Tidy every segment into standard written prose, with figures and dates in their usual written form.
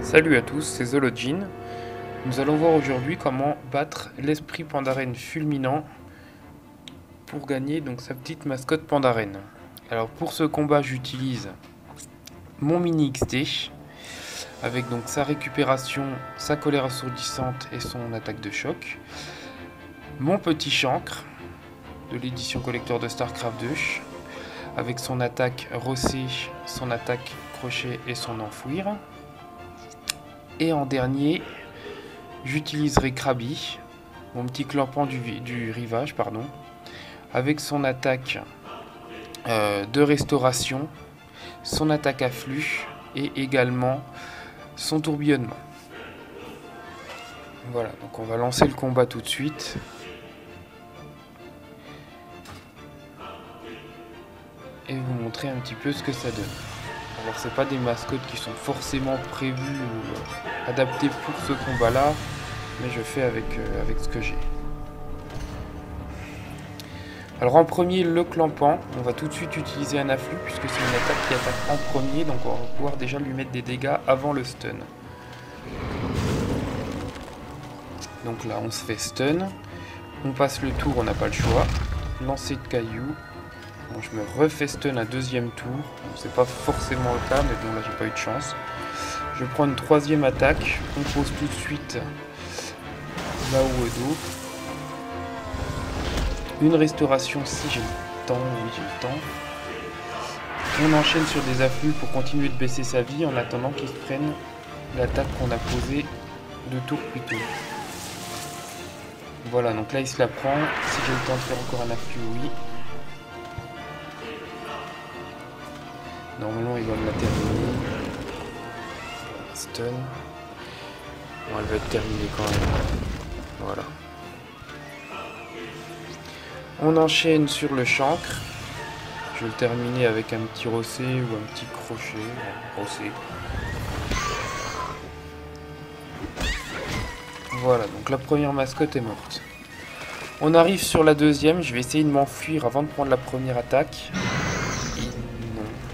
Salut à tous, c'est Zologin. Nous allons voir aujourd'hui comment battre l'esprit Pandaren fulminant pour gagner donc sa petite mascotte Pandaren. Alors pour ce combat, j'utilise mon mini XT avec donc sa récupération, sa colère assourdissante et son attaque de choc. Mon petit chancre de l'édition collector de StarCraft 2 avec son attaque rossée, son attaque crochet et son enfouir. Et en dernier, j'utiliserai Krabi, mon petit clampant du rivage, avec son attaque de restauration, son attaque à flux et également son tourbillonnement. Voilà, donc on va lancer le combat tout de suite. Et vous montrer un petit peu ce que ça donne. Alors c'est pas des mascottes qui sont forcément prévues ou adaptées pour ce combat là, mais je fais avec ce que j'ai. Alors en premier, le clampant, on va tout de suite utiliser un afflux puisque c'est une attaque qui attaque en premier, donc on va pouvoir déjà lui mettre des dégâts avant le stun. Donc là on se fait stun, on passe le tour, on n'a pas le choix, lancer de cailloux. Bon, je me refais stun un deuxième tour, bon, c'est pas forcément le cas, mais bon là j'ai pas eu de chance. Je prends une troisième attaque, on pose tout de suite là où est dos. Une restauration si j'ai le temps, oui j'ai le temps. On enchaîne sur des afflux pour continuer de baisser sa vie en attendant qu'il se prenne l'attaque qu'on a posée 2 tours plus tôt. Voilà, donc là il se la prend, si j'ai le temps de faire encore un afflux, oui. Normalement, il va me la terminer. Stun. Bon, elle va être terminée quand même. Voilà. On enchaîne sur le chancre. Je vais le terminer avec un petit rossé ou un petit crochet. Rossé. Voilà, donc la première mascotte est morte. On arrive sur la deuxième. Je vais essayer de m'enfuir avant de prendre la première attaque.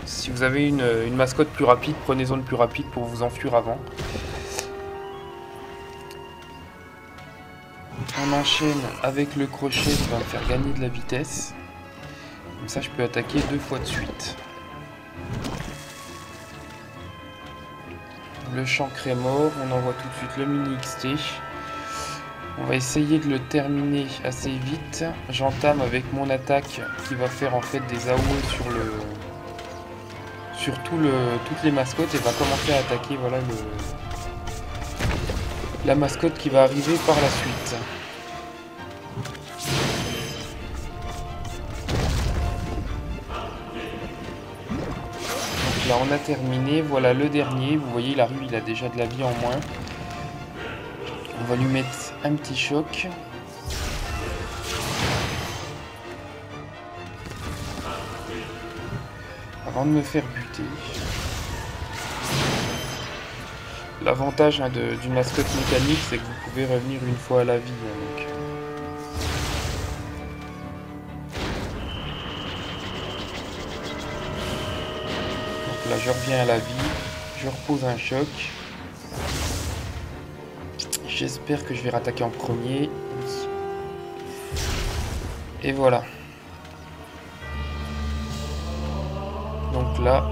Si vous avez une mascotte plus rapide, prenez-en une plus rapide pour vous enfuir avant. On enchaîne avec le crochet qui va me faire gagner de la vitesse. Comme ça je peux attaquer 2 fois de suite. Le chancre est mort, on envoie tout de suite le mini XT. On va essayer de le terminer assez vite. J'entame avec mon attaque qui va faire en fait des AOE sur toutes les mascottes et va commencer à attaquer voilà, la mascotte qui va arriver par la suite. Donc là on a terminé, voilà le dernier, vous voyez il arrive, il a déjà de la vie en moins. On va lui mettre un petit choc. Avant de me faire buter. L'avantage d'une mascotte mécanique, c'est que vous pouvez revenir une fois à la vie. Donc là, je reviens à la vie. Je repose un choc. J'espère que je vais rattaquer en premier. Et voilà. Donc là,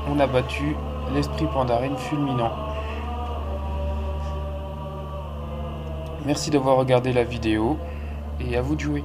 on a battu l'esprit Pandaren fulminant. Merci d'avoir regardé la vidéo et à vous de jouer.